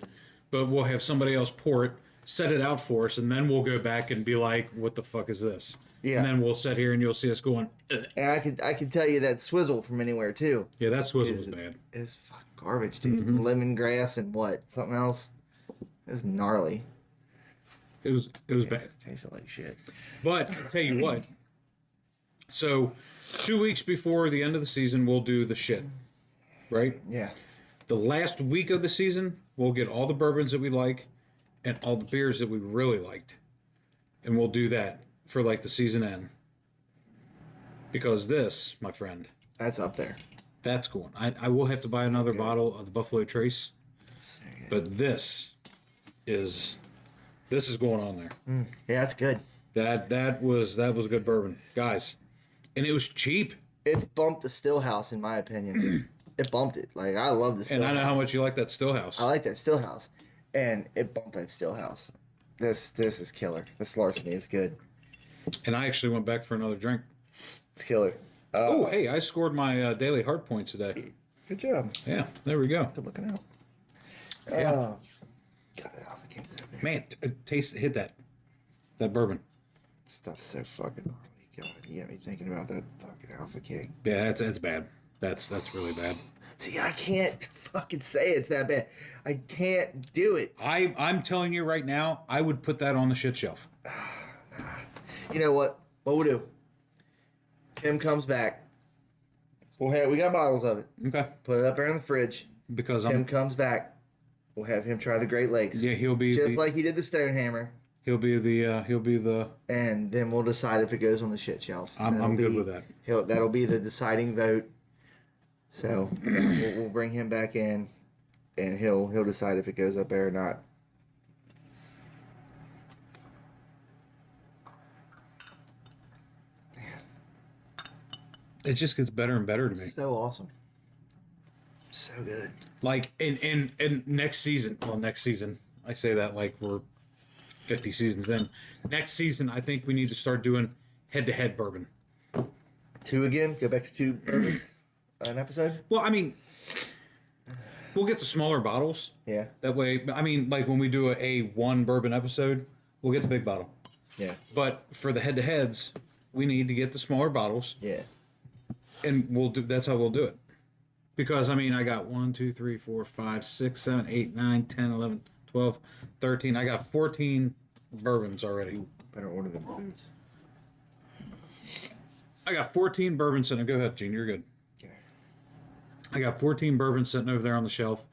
but we'll have somebody else pour it, set it out for us, and then we'll go back and be like, "What the fuck is this?" Yeah. And then we'll sit here and you'll see us going. Ugh. And I could tell you that swizzle from anywhere too. Yeah, that swizzle was bad. It's fucking garbage, dude. Lemongrass and what? Something else? It's gnarly. was bad. It tasted like shit. But I'll tell you what. So 2 weeks before the end of the season, we'll do the shit. Right? Yeah. The last week of the season, we'll get all the bourbons that we like and all the beers that we really liked. And we'll do that for like the season end. Because this, my friend, That's up there. that's going. I will have to buy another bottle of the Buffalo Trace. But this is going on there. Yeah, that's good. That was good bourbon, guys. And it was cheap. It's bumped the Stillhouse, in my opinion. It bumped it. Like, I love the Stillhouse. And I know how much you like that Stillhouse. I like that Stillhouse. And it bumped that Stillhouse. This is killer. This Larceny is good. And I actually went back for another drink. It's killer. Oh, hey, I scored my daily hard points today. Good job. Yeah, there we go. Good looking out. Yeah. God, that Alpha King's up there. Man, hit that bourbon. Stuff's so fucking gnarly. God, you got me thinking about that fucking Alpha King. Yeah, that's bad. That's really bad. See, I can't fucking say it's that bad. I can't do it. I'm telling you right now, I would put that on the shit shelf. You know what? What we'll do? Tim comes back. We got bottles of it. Okay. Put it up there in the fridge. Because Tim comes back. We'll have him try the Great Lakes. Yeah, he'll be just like he did the Stonehammer. He'll be the. And then we'll decide if it goes on the shit shelf. I'm good with that. That'll be the deciding vote. So we'll bring him back in, and he'll decide if it goes up there or not. It just gets better and better to me. So awesome. So good. Like in next season. Well, next season. I say that like we're 50 seasons in. Next season, I think we need to start doing head-to-head bourbon. 2 again? Go back to 2 bourbons an episode? Well, I mean, we'll get the smaller bottles. Yeah. That way, I mean, like when we do a one bourbon episode, we'll get the big bottle. Yeah. But for the head-to-heads, we need to get the smaller bottles. Yeah. And that's how we'll do it. Because, I mean, I got 1, 2, 3, 4, 5, 6, 7, 8, 9, 10, 11, 12, 13. I got 14 bourbons already. Better order the boots. I got 14 bourbons sitting. Go ahead, Gene. You're good. Okay. I got 14 bourbons sitting over there on the shelf.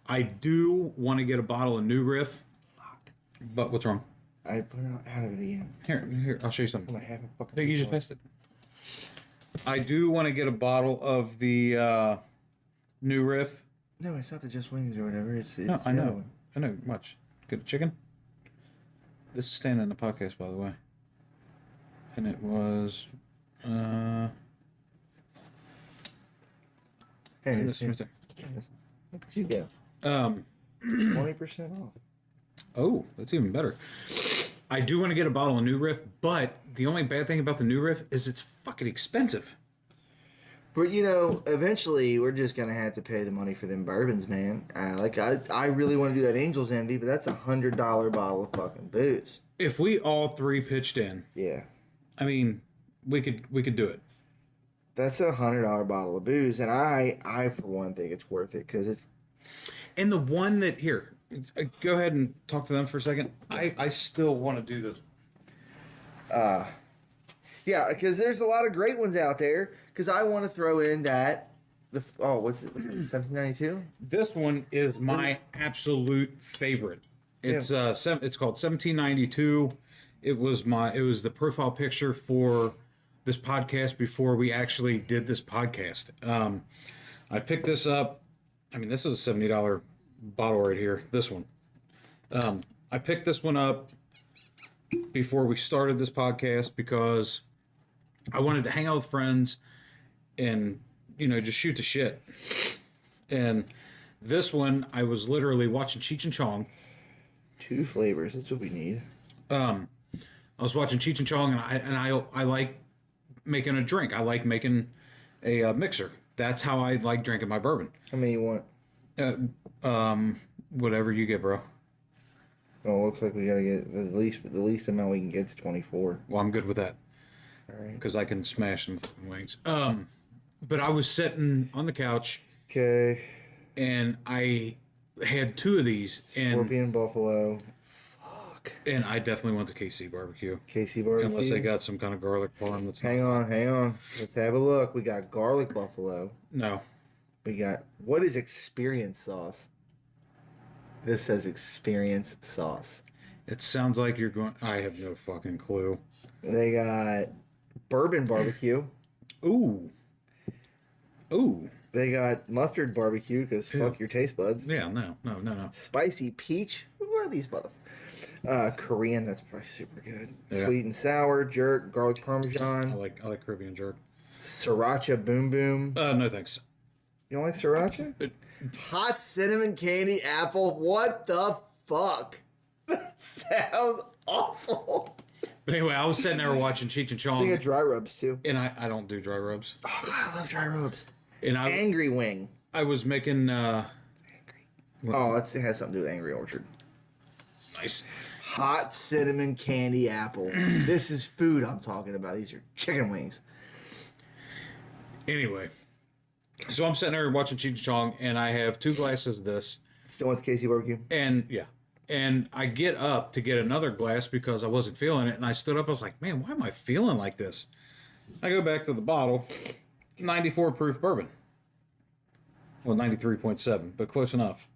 I do want to get a bottle of New Riff. Fuck. But what's wrong? I put it out of it again. Here, I'll show you something. I have a fucking. I think you just missed it. I do want to get a bottle of the New Riff. No, it's not the Just Wings or whatever. It's No, I the other know. one. I know. Much. Good chicken. This is staying in the podcast, by the way. And it was. Hey, This right there. look at you go. 20% off. Oh, that's even better. I do want to get a bottle of New Riff, but the only bad thing about the New Riff is it's fucking expensive. But eventually we're just gonna have to pay the money for them bourbons, man. I really want to do that Angel's Envy, but that's $100 bottle of fucking booze. If we all three pitched in, Yeah, I mean, we could do it. that's $100 bottle of booze, and I for one think it's worth it because it's. And the one that here, go ahead and talk to them for a second. I still want to do this. Yeah, because there's a lot of great ones out there. Because I want to throw in that what's it? 1792. This one is my absolute favorite. It's it's called 1792. It was the profile picture for this podcast before we actually did this podcast. I picked this up. I mean, this is a $70 bottle right here. This one. I picked this one up before we started this podcast because I wanted to hang out with friends and, just shoot the shit. And this one, I was literally watching Cheech and Chong. 2 flavors. That's what we need. I was watching Cheech and Chong, and I like making a drink. I like making a mixer. That's how I like drinking my bourbon. How many you want? Whatever you get, bro. Well, it looks like we gotta get the least amount we can get is 24. Well, I'm good with that. All right. Because I can smash some fucking wings. But I was sitting on the couch. Okay. And I had 2 of these. And Scorpion Buffalo. Fuck. And I definitely want the KC barbecue. KC barbecue. Unless they got some kind of garlic parm that's Hang on. Let's have a look. We got garlic buffalo. No. We got, what is experience sauce? This says experience sauce. It sounds like you're going... I have no fucking clue. They got bourbon barbecue. Ooh. They got mustard barbecue because fuck your taste buds. Yeah, no. Spicy peach. Who are these motherfuckers? Korean, that's probably super good. Yeah. Sweet and sour, jerk, garlic parmesan. I like Caribbean jerk. Sriracha boom boom. No thanks. You don't like sriracha? Hot cinnamon candy apple. What the fuck? That sounds awful. But anyway, I was sitting there watching Cheech and I Chong. think of dry rubs too. And I don't do dry rubs. Oh god, I love dry rubs. And Angry wing. I was making... Oh, it has something to do with Angry Orchard. Nice. Hot cinnamon candy apple. This is food I'm talking about. These are chicken wings. Anyway. So I'm sitting there watching Cheech and Chong, and I have 2 glasses of this. Still want the KC barbecue? And, yeah. And I get up to get another glass because I wasn't feeling it. And I stood up. I was like, man, why am I feeling like this? I go back to the bottle. 94 proof bourbon. Well, 93.7, but close enough.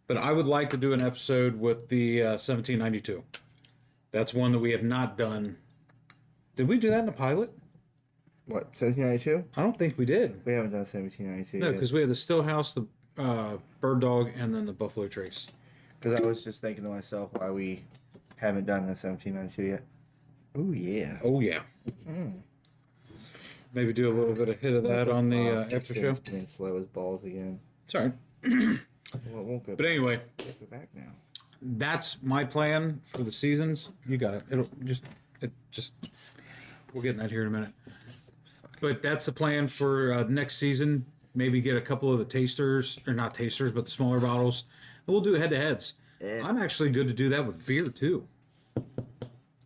But I would like to do an episode with the 1792. That's one that we have not done. Did we do that in the pilot? What, 1792? I don't think we did. We haven't done 1792 No, yet. because we had the Stillhouse, the Bird Dog, and then the Buffalo Trace. Because I was just thinking to myself why we haven't done the 1792 yet. Oh, yeah. Oh, yeah. Maybe do a little bit of hit of that on the after show. Being slow as balls again. Sorry. Well, it won't go But anyway, back. Go back now. that's my plan for the seasons. You got it. We'll get in that here in a minute. But that's the plan for next season. Maybe get a couple of the tasters, or not tasters, but the smaller bottles. And we'll do head-to-heads. Yeah. I'm actually good to do that with beer, too.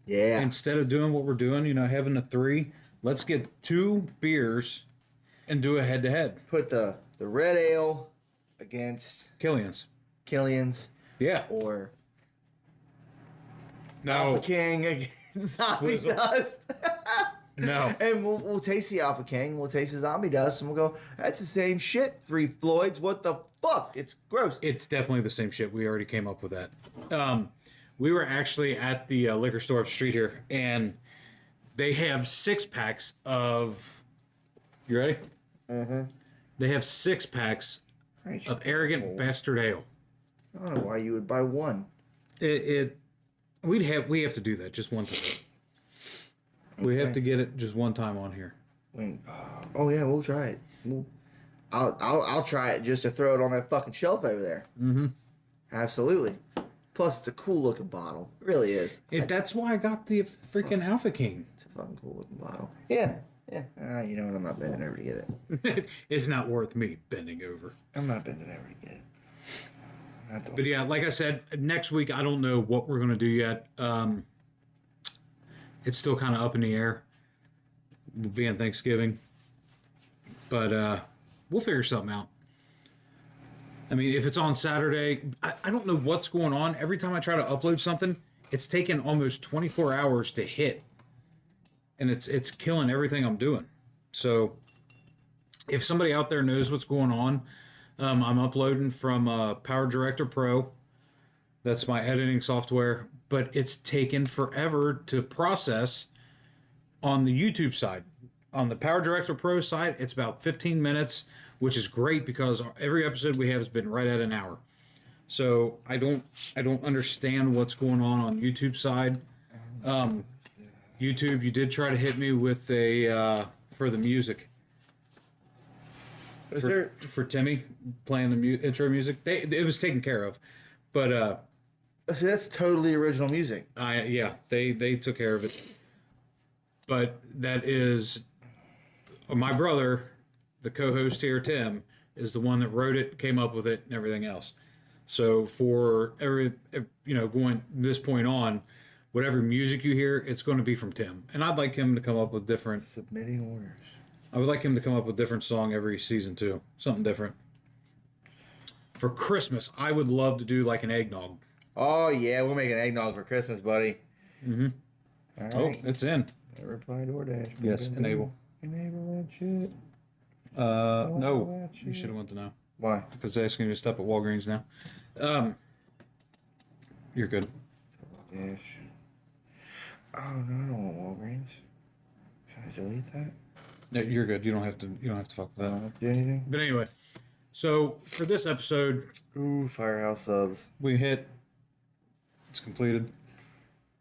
Yeah. Instead of doing what we're doing, having a 3, let's get 2 beers and do a head-to-head. Put the red ale against Killian's. Yeah. Or No. Alpha King against Zombie Whistle. Dust. No. And we'll taste the Alpha King, we'll taste the Zombie Dust, and we'll go, that's the same shit, 3 Floyds, what the fuck? It's gross. It's definitely the same shit. We already came up with that. We were actually at the liquor store up the street here, and they have 6-packs of... You ready? Mm-hmm. They have 6-packs of Arrogant Bastard Ale. I don't know why you would buy one. We have to do that just one time. We have to get it just one time on here. Oh yeah, we'll try it. I'll try it just to throw it on that fucking shelf over there. Mm-hmm. Absolutely. Plus, it's a cool looking bottle. It really is. That's why I got the freaking Alpha King. It's a fucking cool looking bottle. Yeah. You know what? I'm not bending over to get it. It's not worth me bending over. I'm not bending over to get it. But yeah, like I said, next week I don't know what we're gonna do yet. It's still kind of up in the air, being Thanksgiving. But we'll figure something out. I mean, if it's on Saturday, I don't know what's going on. Every time I try to upload something, it's taken almost 24 hours to hit. And it's killing everything I'm doing. So if somebody out there knows what's going on, I'm uploading from Power Director Pro. That's my editing software. But it's taken forever to process on the YouTube side. On the Power Director Pro side, it's about 15 minutes, which is great because every episode we have has been right at an hour. So I don't understand what's going on YouTube side. YouTube, you did try to hit me with a for the music. For Timmy playing the intro music? It was taken care of, but see, that's totally original music. They took care of it. But that is my brother, the co-host here, Tim, is the one that wrote it, came up with it, and everything else. So for going this point on, whatever music you hear, it's going to be from Tim. And I'd like him to come up with different... Submitting orders. I would like him to come up with a different song every season, too. Something different. For Christmas, I would love to do like an eggnog. Oh, yeah, we'll make an eggnog for Christmas, buddy. Mm-hmm. All right. Oh, it's in. Reply DoorDash. Yes, enable. Enable that shit. No. You should have wanted to know. Why? Because it's asking you to stop at Walgreens now. You're good. Dash. Oh, no, I don't want Walgreens. Can I delete that? No, you're good. You don't have to. You don't have to fuck with I that. don't have to do anything? But anyway, so for this episode, Ooh, Firehouse subs. we hit. It's completed.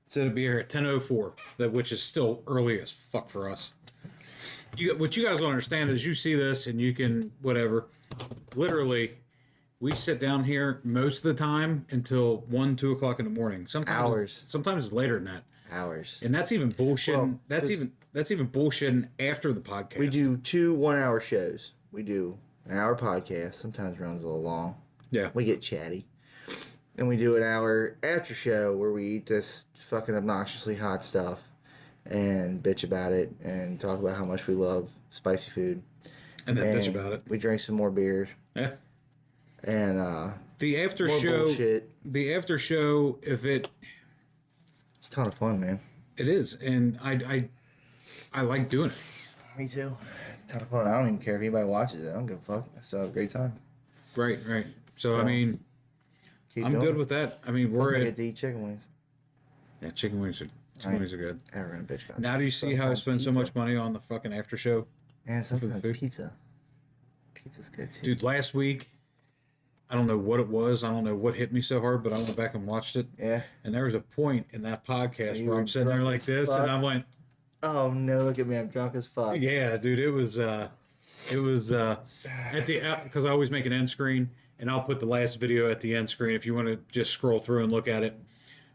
It's gonna be here at 10:04, which is still early as fuck for us. What you guys don't understand is you see this and you can whatever. Literally, we sit down here most of the time until 1, 2 o'clock in the morning. Sometimes Hours. Sometimes it's later than that. Hours. And that's even bullshitting. Well, that's even bullshitting after the podcast. We do 2 1-hour shows. We do an hour podcast. Sometimes runs a little long. Yeah. We get chatty. And we do an hour after show where we eat this fucking obnoxiously hot stuff and bitch about it and talk about how much we love spicy food. And then bitch about it. We drink some more beers. Yeah. And The after more show. bullshit. The after show, if it It's a ton of fun, man. it is, and I like doing it. Me too. It's a ton of fun. I don't even care if anybody watches it. I don't give a fuck. I still have a great time. Right. So I So, mean, Keep I'm doing good it. with that. I mean, Plus, we're I at get to eat chicken wings. yeah, chicken wings are good. Ever gonna bitch about Now do you see how I Sometimes spend so pizza. much money on the fucking after show? And sometimes food. pizza. Pizza's good too. Dude, last week, I don't know what it was. I don't know what hit me so hard, but I went back and watched it. Yeah. And there was a point in that podcast You where were I'm sitting there drunk like as this, fuck. and I went, Oh no! Look at me. I'm drunk as fuck. yeah, dude, it was at the, because I always make an end screen, and I'll put the last video at the end screen if you want to just scroll through and look at it.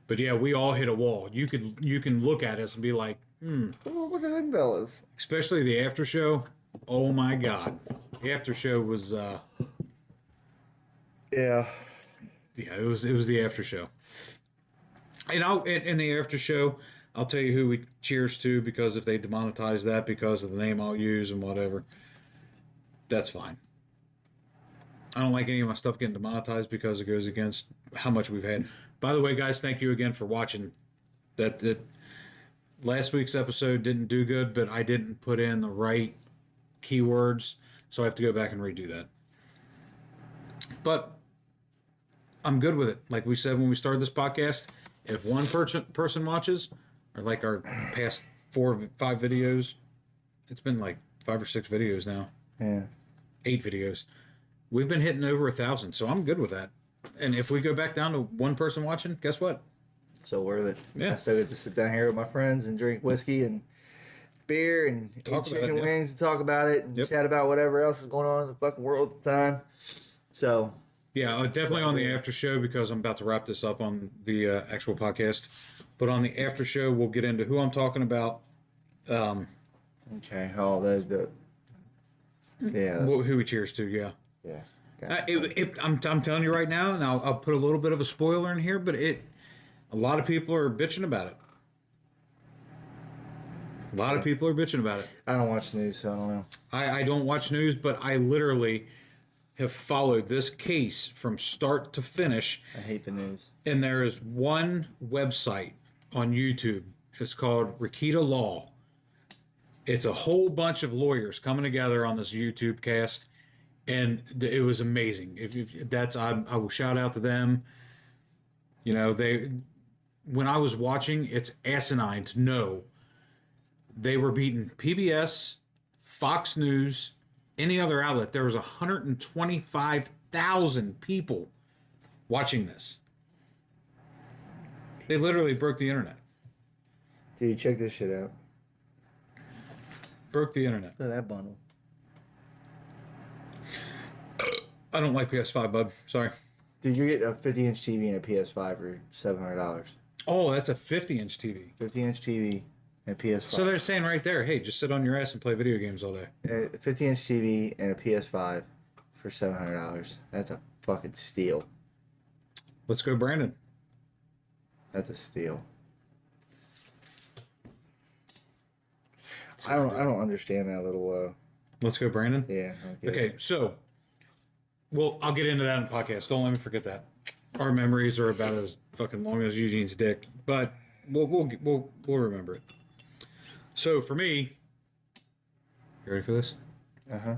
But yeah, we all hit a wall. You can look at us and be like, Oh, look at them fellas. especially the after show. Oh my god, the after show was Yeah. yeah, it was the after show. And in the after show, I'll tell you who we cheers to, because if they demonetize that because of the name I'll use and whatever, that's fine. I don't like any of my stuff getting demonetized because it goes against how much we've had. By the way, guys, thank you again for watching. That last week's episode didn't do good, but I didn't put in the right keywords, so I have to go back and redo that. But I'm good with it. Like we said when we started this podcast, if one person watches, or like our past 4 or 5 videos, it's been like 5 or 6 videos now, Yeah. 8 videos. We've been hitting over 1,000, so I'm good with that. And if we go back down to one person watching, guess what? So worth it. Yeah. I still get to sit down here with my friends and drink whiskey and beer and Talk eat about chicken it, yeah. wings and talk about it and Yep. chat about whatever else is going on in the fucking world at the time. So Yeah, definitely on the after show, because I'm about to wrap this up on the actual podcast. But on the after show, we'll get into who I'm talking about, okay. Oh, the yeah. who we cheers to. Yeah, Yeah. Got it. I'm telling you right now, and I'll put a little bit of a spoiler in here, but a lot of people are bitching about it. A lot of people are bitching about it. I don't watch news, so I don't know. I don't watch news, but I literally have followed this case from start to finish. I hate the news. And there is one website on YouTube. It's called Rhinegeist Law. It's a whole bunch of lawyers coming together on this YouTube cast, and it was amazing. I will shout out to them. You know, when I was watching, it's asinine to know they were beating PBS, Fox News, any other outlet. There was 125,000 people watching this. They literally broke the internet. Dude, check this shit out. Broke the internet. Look at that bundle. I don't like PS5, bud. Sorry. Dude, you're getting a 50-inch TV and a PS5 for $700. Oh, that's a 50-inch TV. 50-inch TV and a PS5. So they're saying right there, hey, just sit on your ass and play video games all day. A 50-inch TV and a PS5 for $700. That's a fucking steal. Let's go, Brandon. That's a steal. I don't understand that little Let's go, Brandon. yeah. Okay, so, well, I'll get into that in the podcast. Don't let me forget that. our memories are about as fucking long as Eugene's dick, but we'll remember it. So for me, you ready for this? Uh-huh.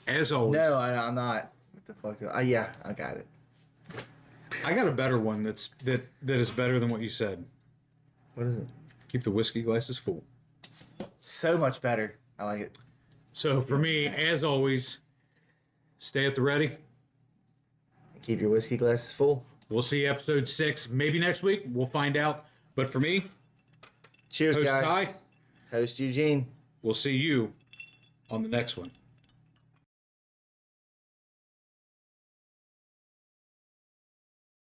As always. No, I'm not. What the fuck? Yeah, I got it. I got a better one that is better than what you said. What is it? Keep the whiskey glasses full. So much better. I like it. So for me, as always, stay at the ready. Keep your whiskey glasses full. We'll see episode 6 maybe next week. We'll find out. But for me, Cheers, host guys. Ty, Host Eugene. we'll see you on the next one.